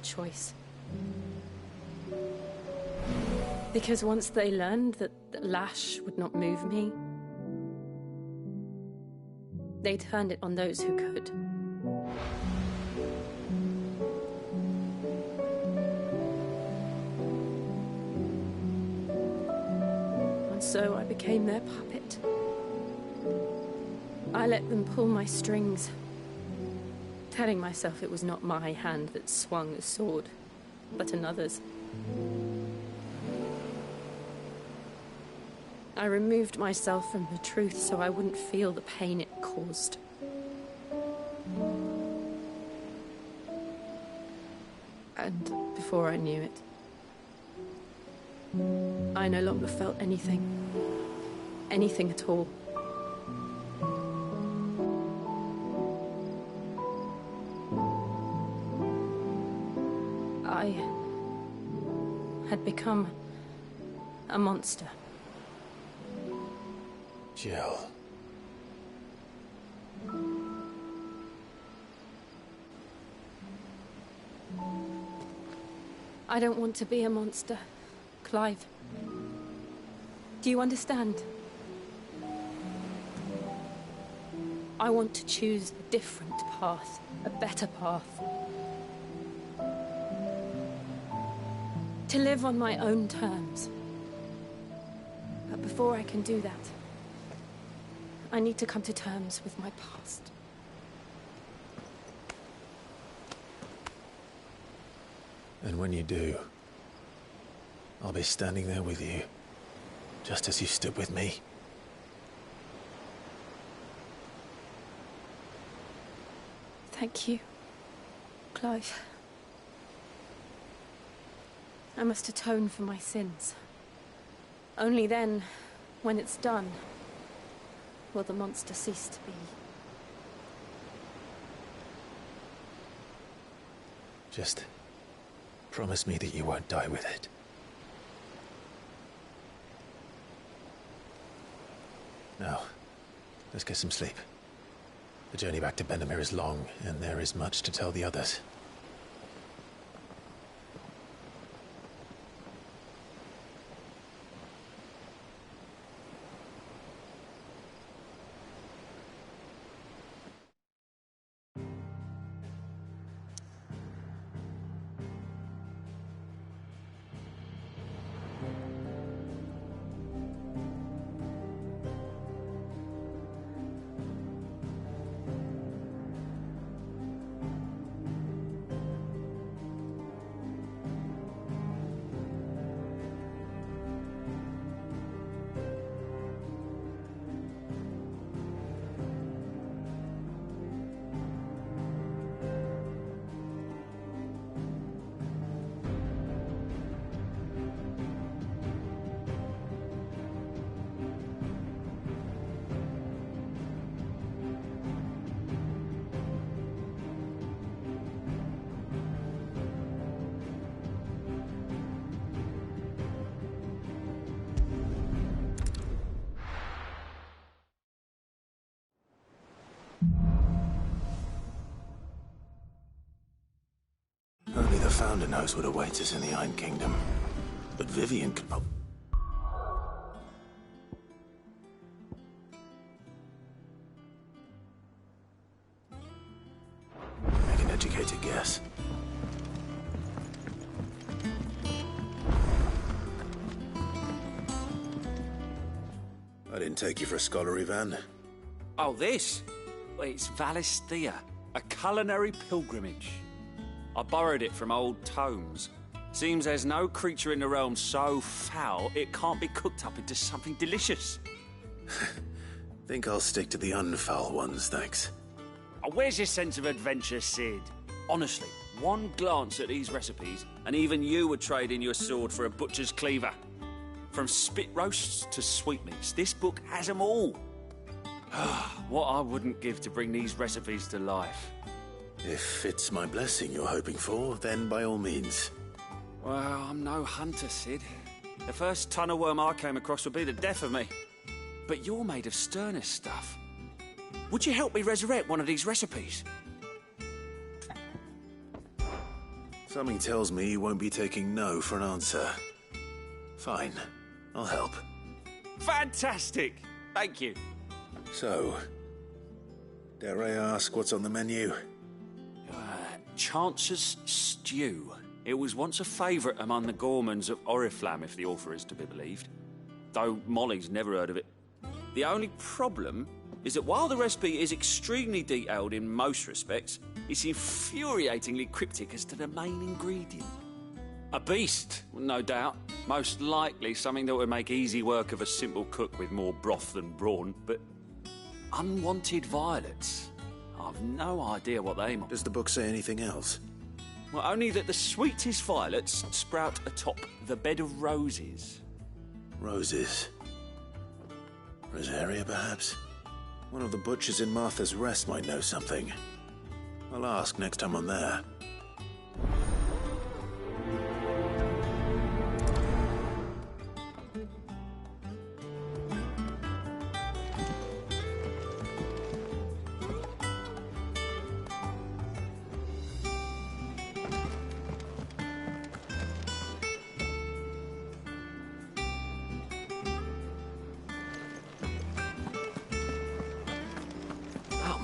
choice. Because once they learned that Lash would not move me, they turned it on those who could. And so I became their puppet. I let them pull my strings, telling myself it was not my hand that swung a sword, but another's. I removed myself from the truth so I wouldn't feel the pain it caused. And before I knew it, I no longer felt anything. Anything at all. I had become a monster. Jill. I don't want to be a monster, Clive. Do you understand? I want to choose a different path, a better path. To live on my own terms. But before I can do that, I need to come to terms with my past. And when you do, I'll be standing there with you, just as you stood with me. Thank you, Clive. I must atone for my sins. Only then, when it's done, will the monster cease to be. Just promise me that you won't die with it. Now, let's get some sleep. The journey back to Benamir is long, and there is much to tell the others. Only the Founder knows what awaits us in the Iron Kingdom. But Vivian could... Make an educated guess. I didn't take you for a scholar, Ivan. Oh, this? Well, it's Valisthea, a culinary pilgrimage. I borrowed it from old tomes. Seems there's no creature in the realm so foul it can't be cooked up into something delicious. Think I'll stick to the unfoul ones, thanks. Oh, where's your sense of adventure, Sid? Honestly, one glance at these recipes, and even you would trade in your sword for a butcher's cleaver. From spit roasts to sweetmeats, this book has them all. What I wouldn't give to bring these recipes to life. If it's my blessing you're hoping for, then by all means. Well, I'm no hunter, Sid. The first tunnel worm I came across would be the death of me. But you're made of sterner stuff. Would you help me resurrect one of these recipes? Something tells me you won't be taking no for an answer. Fine, I'll help. Fantastic! Thank you. So, dare I ask what's on the menu? Chance's Stew. It was once a favourite among the gourmands of Oriflamme, if the author is to be believed. Though Molly's never heard of it. The only problem is that while the recipe is extremely detailed in most respects, it's infuriatingly cryptic as to the main ingredient. A beast, no doubt. Most likely something that would make easy work of a simple cook with more broth than brawn, but unwanted violets. I've no idea what they might. Does the book say anything else? Well, only that the sweetest violets sprout atop the bed of roses. Roses. Rosaria, perhaps? One of the butchers in Martha's Rest might know something. I'll ask next time I'm there.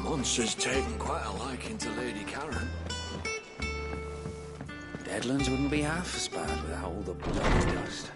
Monster's taken quite a liking to Lady Karen. Deadlands wouldn't be half as bad without all the bloody dust.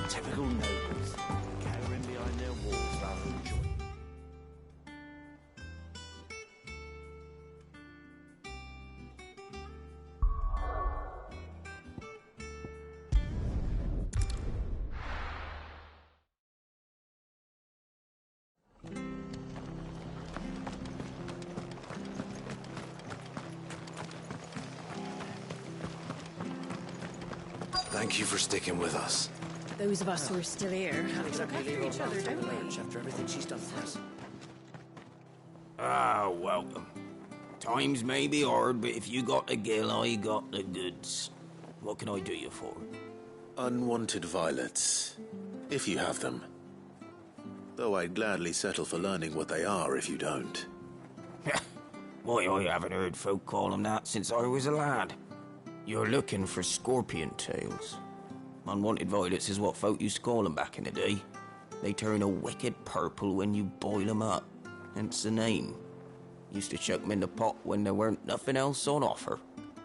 Typical nobles, cowering behind their walls rather than join. Thank you for sticking with us. Those of us who are still here have to look after each other, don't we? After everything she's done for us. Ah, welcome. Times may be hard, but if you got the gill, I got the goods. What can I do you for? Unwanted violets, if you have them. Though I'd gladly settle for learning what they are if you don't. Why, I haven't heard folk call them that since I was a lad. You're looking for scorpion tails. Unwanted violets is what folk used to call them back in the day. They turn a wicked purple when you boil them up, hence the name. Used to chuck them in the pot when there weren't nothing else on offer,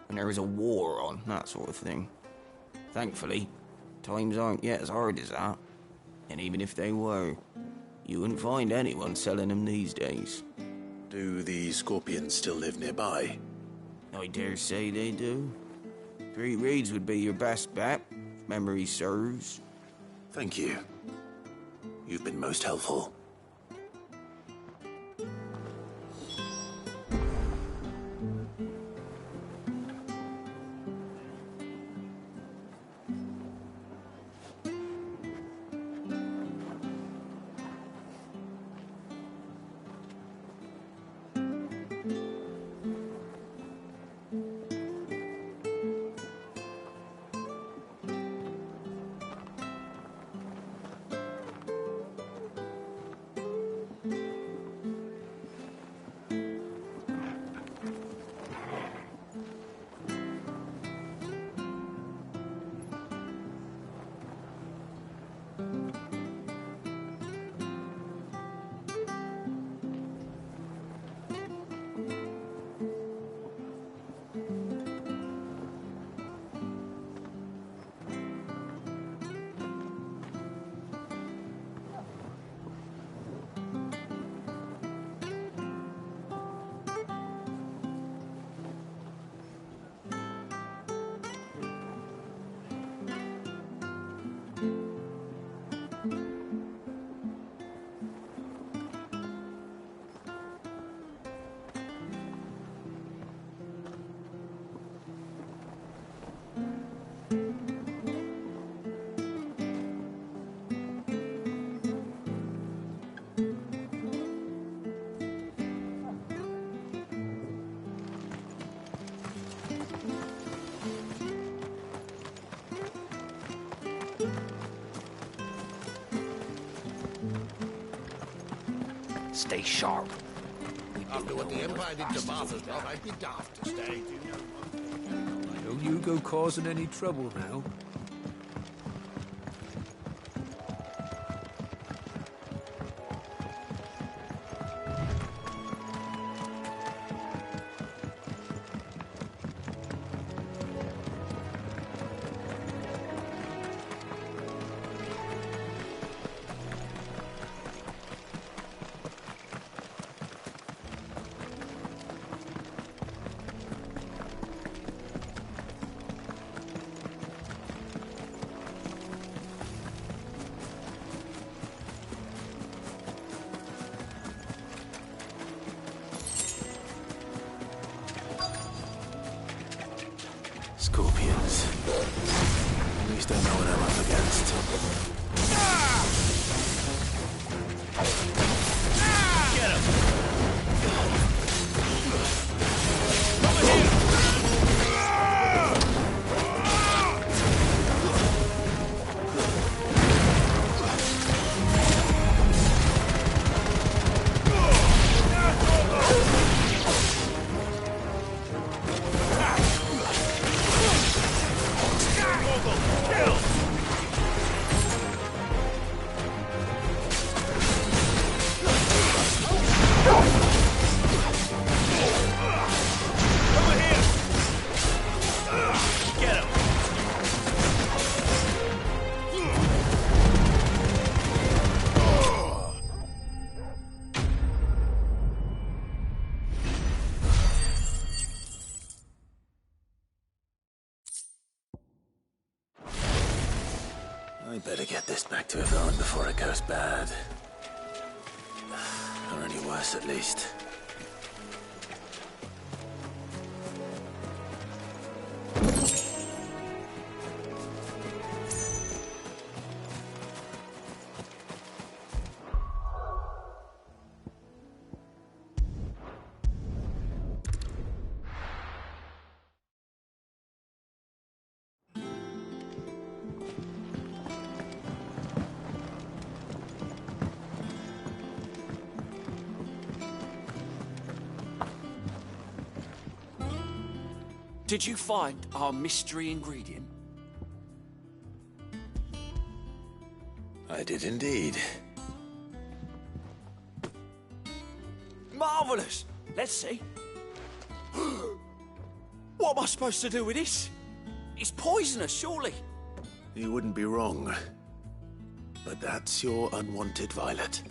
and there was a war on, that sort of thing. Thankfully, times aren't yet as hard as that, and even if they were, you wouldn't find anyone selling them these days. Do the scorpions still live nearby? I dare say they do. Three Reeds would be your best bet, if memory serves. Thank you. You've been most helpful. Stay sharp. After what the Empire did to Barthersdorf, I'd be daft to stay. Don't you go causing any trouble now. Scorpions. At least I know what I'm up against. Get him! I better get this back to Yvonne before it goes bad. Or any worse, at least. Did you find our mystery ingredient? I did indeed. Marvellous! Let's see. What am I supposed to do with this? It's poisonous, surely. You wouldn't be wrong. But that's your unwanted violet.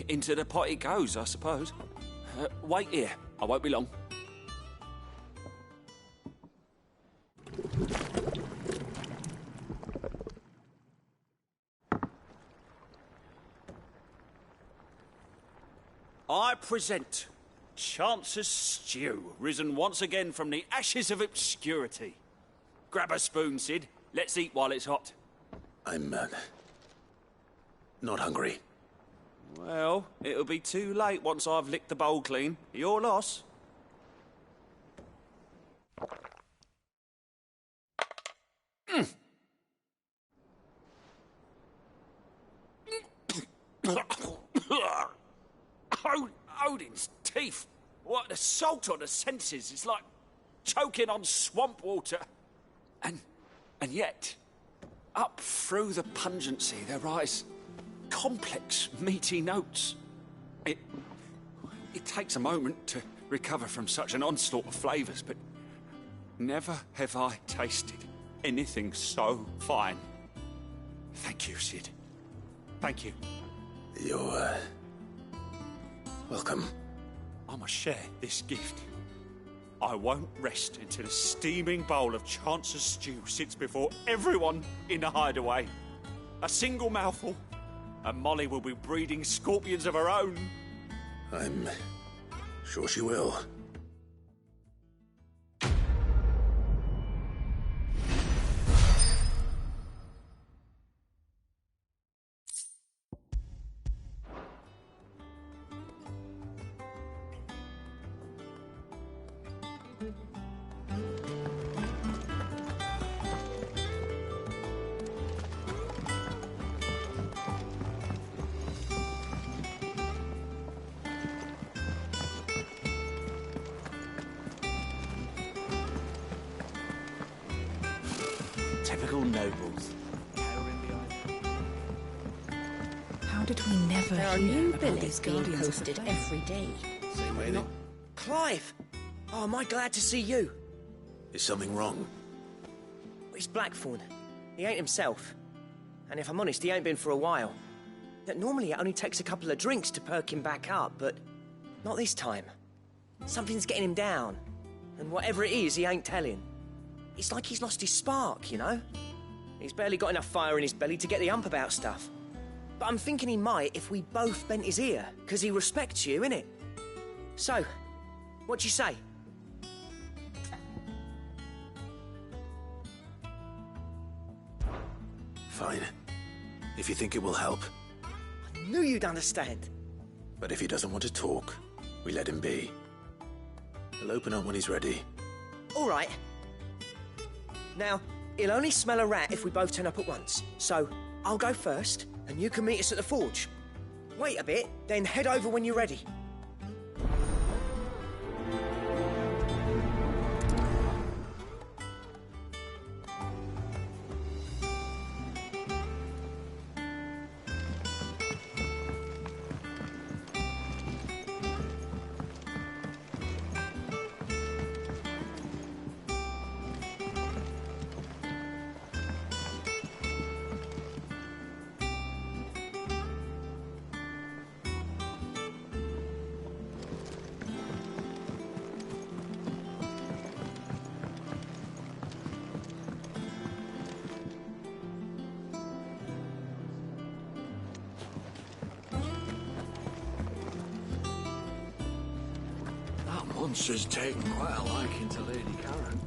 Into the pot it goes, I suppose. Wait here. I won't be long. I present Chance's Stew, risen once again from the ashes of obscurity. Grab a spoon, Sid. Let's eat while it's hot. I'm, not hungry. Well, it'll be too late once I've licked the bowl clean. Your loss. Odin's teeth. What an assault on the senses. It's like choking on swamp water. And yet, up through the pungency, there rise complex, meaty notes. It takes a moment to recover from such an onslaught of flavours, but never have I tasted anything so fine. Thank you, Sid. Thank you. You're, welcome. I must share this gift. I won't rest until a steaming bowl of Chance's Stew sits before everyone in the hideaway. A single mouthful, and Molly will be breeding scorpions of her own. I'm sure she will. Typical nobles. How did we never There are hear new about billets these being Guardians of the posted Flame? every day. Same way. Clive! Oh, am I glad to see you? Is something wrong? It's Blackthorn. He ain't himself. And if I'm honest, he ain't been for a while. Normally it only takes a couple of drinks to perk him back up, but not this time. Something's getting him down. And whatever it is, he ain't telling. It's like he's lost his spark, you know? He's barely got enough fire in his belly to get the ump about stuff. But I'm thinking he might if we both bent his ear, because he respects you, innit? So, what do you say? Fine. If you think it will help. I knew you'd understand. But if he doesn't want to talk, we let him be. He'll open up when he's ready. All right. Now, he'll only smell a rat if we both turn up at once. So, I'll go first, and you can meet us at the forge. Wait a bit, then head over when you're ready. That monster's taken quite a liking to Lady Karen.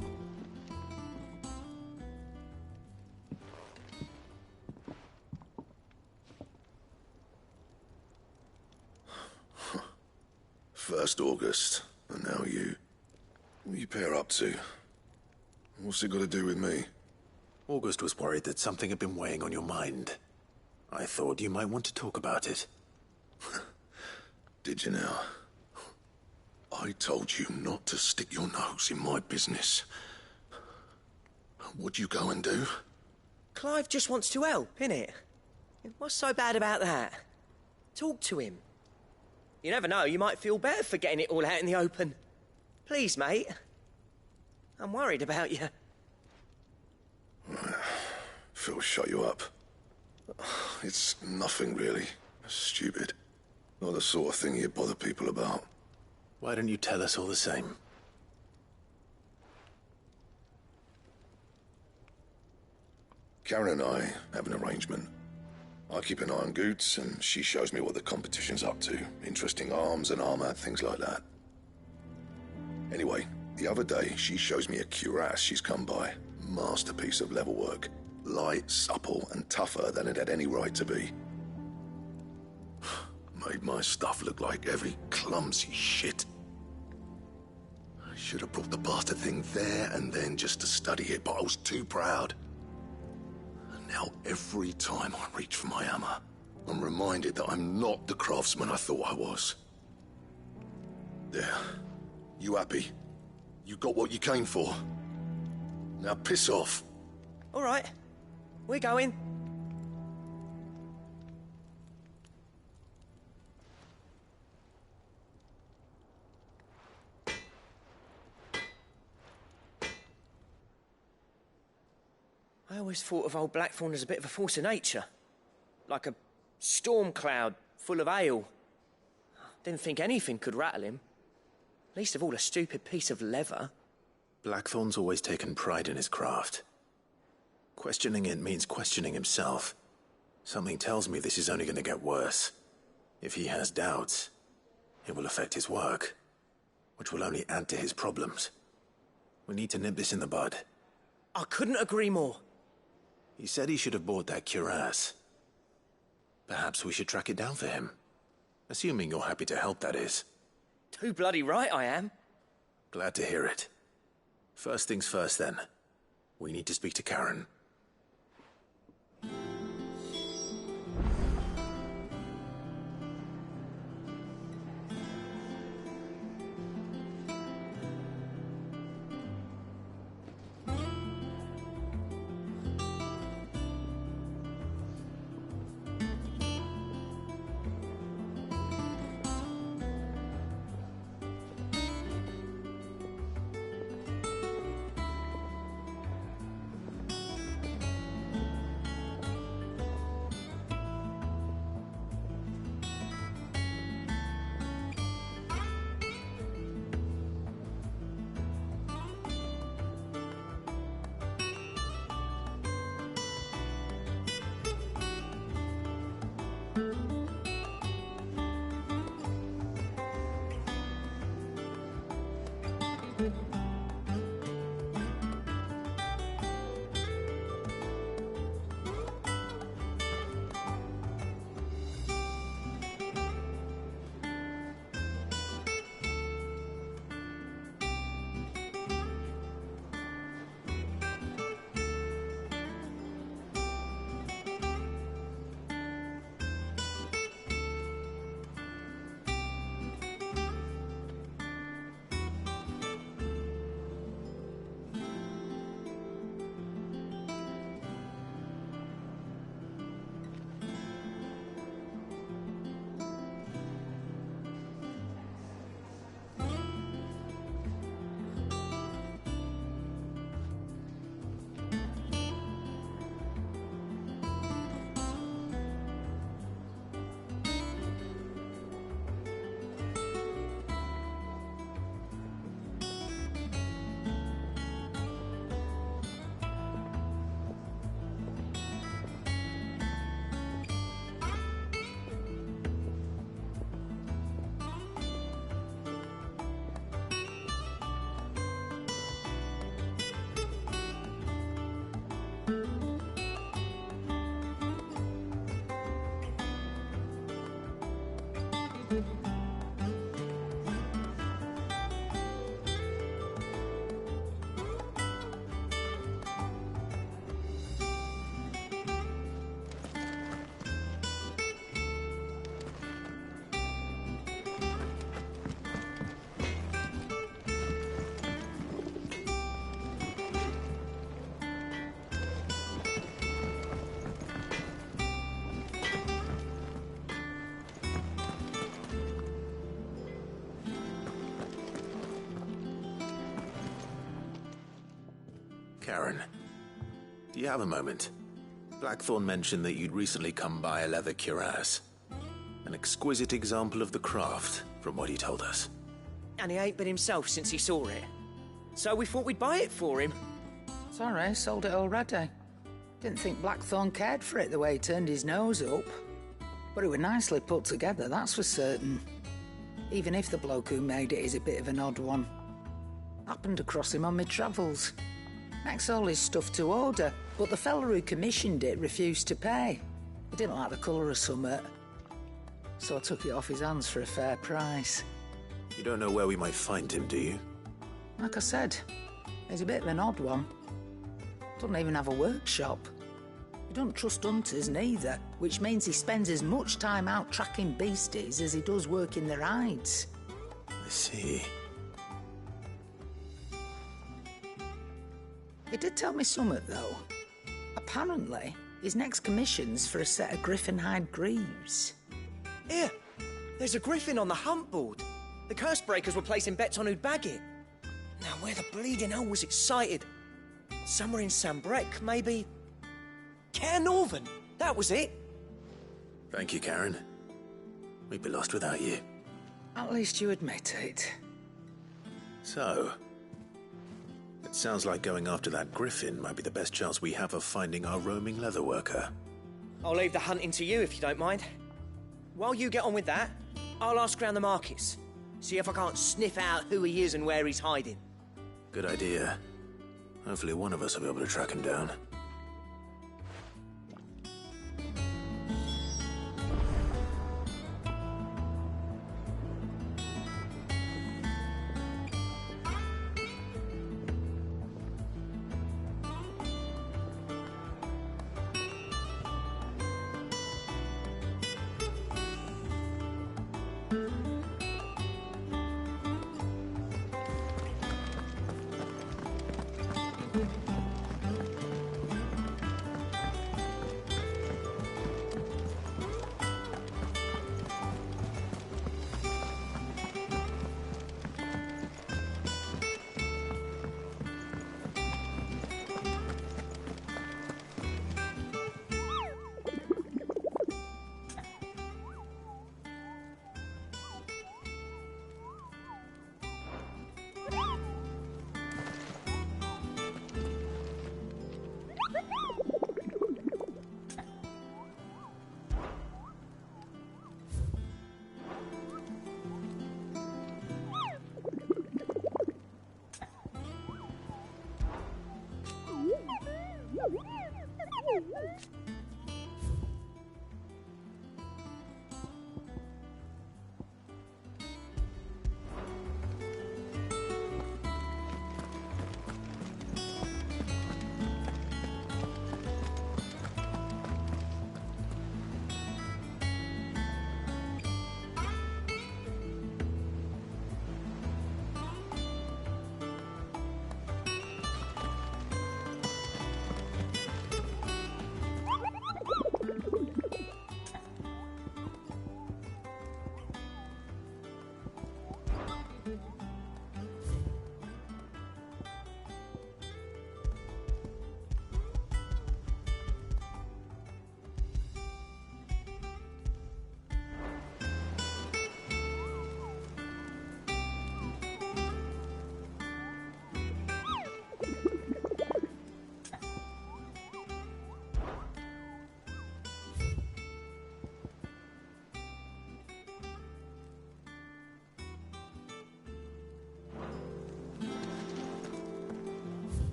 First August, and now you. What are you pair up to? What's it got to do with me? August was worried that something had been weighing on your mind. I thought you might want to talk about it. Did you now? I told you not to stick your nose in my business. What'd you go and do? Clive just wants to help, innit? What's so bad about that? Talk to him. You never know, you might feel better for getting it all out in the open. Please, mate. I'm worried about you. Phil shut you up. It's nothing really. Stupid. Not the sort of thing you bother people about. Why don't you tell us all the same? Karen and I have an arrangement. I keep an eye on Goots, and she shows me what the competition's up to. Interesting arms and armor, things like that. Anyway, the other day, she shows me a cuirass she's come by. Masterpiece of level work. Light, supple, and tougher than it had any right to be. Made my stuff look like heavy, clumsy shit. I should have brought the bastard thing there and then just to study it, but I was too proud. And now every time I reach for my hammer, I'm reminded that I'm not the craftsman I thought I was. There. You happy? You got what you came for? Now piss off. All right. We're going. I always thought of old Blackthorn as a bit of a force of nature. Like a storm cloud full of ale. Didn't think anything could rattle him. Least of all a stupid piece of leather. Blackthorn's always taken pride in his craft. Questioning it means questioning himself. Something tells me this is only going to get worse. If he has doubts, it will affect his work, which will only add to his problems. We need to nip this in the bud. I couldn't agree more. He said he should have bought that cuirass. Perhaps we should track it down for him. Assuming you're happy to help, that is. Too bloody right I am. Glad to hear it. First things first, then. We need to speak to Karen. Karen, do you have a moment? Blackthorn mentioned that you'd recently come by a leather cuirass. An exquisite example of the craft, from what he told us. And he ain't been himself since he saw it. So we thought we'd buy it for him. Sorry, sold it already. Didn't think Blackthorn cared for it the way he turned his nose up. But it was nicely put together, that's for certain. Even if the bloke who made it is a bit of an odd one. Happened across him on my travels. Makes all his stuff to order, but the fella who commissioned it refused to pay. He didn't like the colour of summit. So I took it off his hands for a fair price. You don't know where we might find him, do you? Like I said, he's a bit of an odd one. Doesn't even have a workshop. He don't trust hunters neither, which means he spends as much time out tracking beasties as he does working their hides. I see. He did tell me something, though. Apparently, his next commission's for a set of griffin hide greaves. Here, there's a griffin on the hunt board. The curse breakers were placing bets on who'd bag it. Now, where the bleeding hell was it sighted? Somewhere in Sambrec, maybe... Cairnorvin, that was it. Thank you, Karen. We'd be lost without you. At least you admit it. So, it sounds like going after that griffin might be the best chance we have of finding our roaming leatherworker. I'll leave the hunting to you if you don't mind. While you get on with that, I'll ask around the markets. See if I can't sniff out who he is and where he's hiding. Good idea. Hopefully one of us will be able to track him down.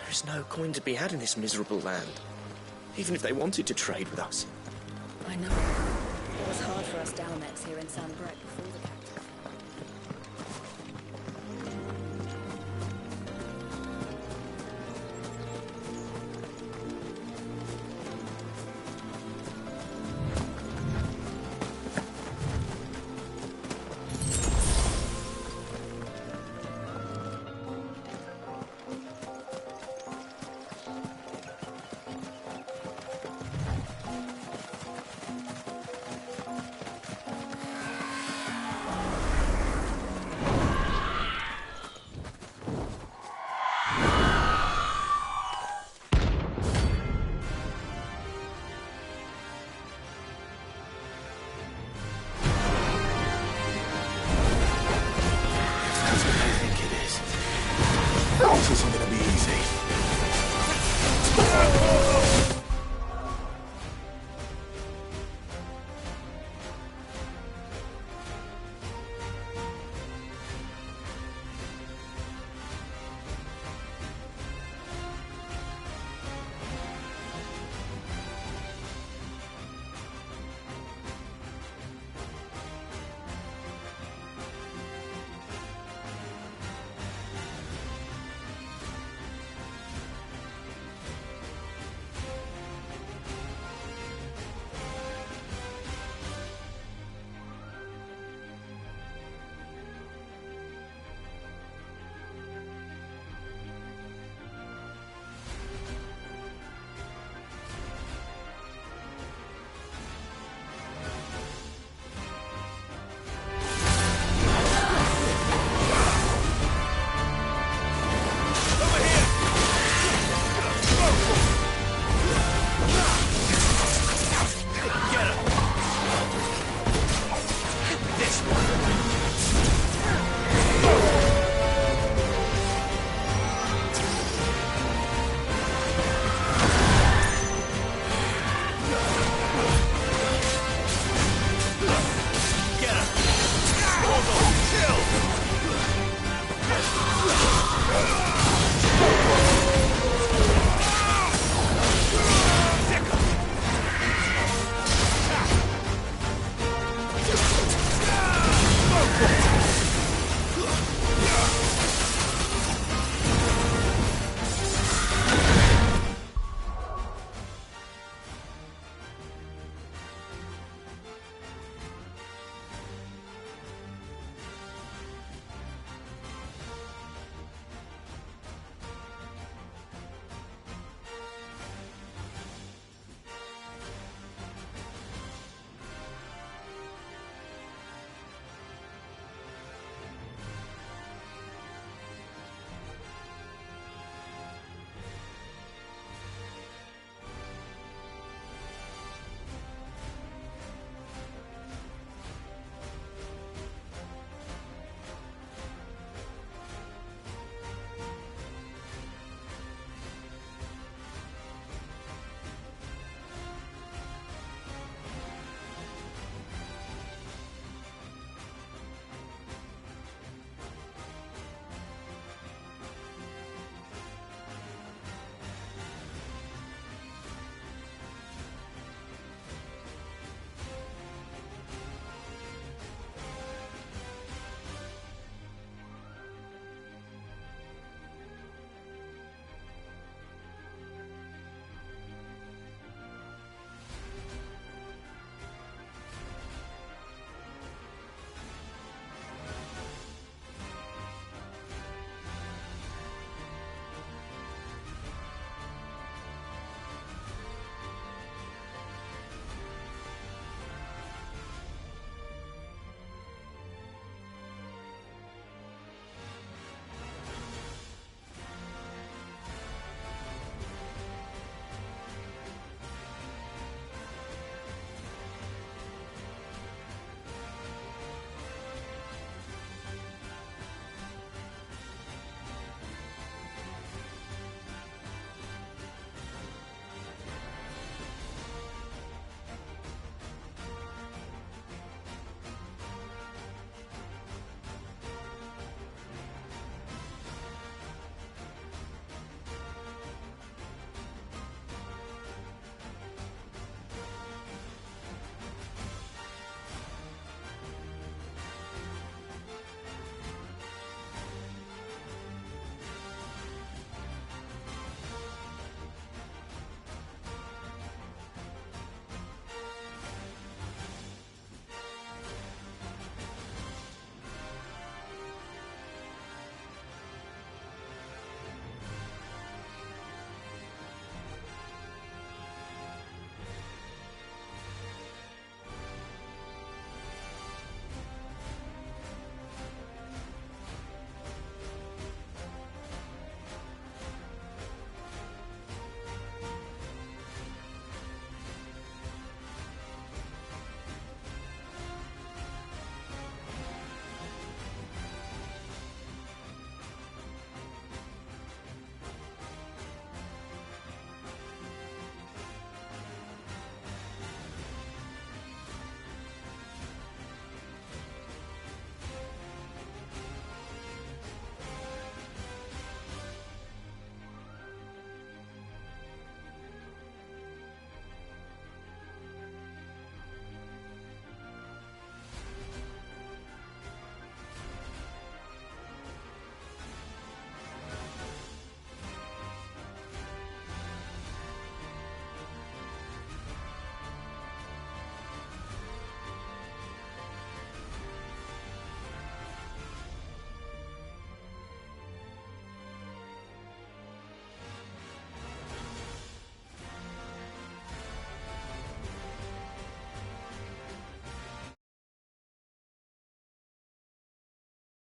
There is no coin to be had in this miserable land, even if they wanted to trade with us. I know. It was hard for us Dalmex here in San Brett before the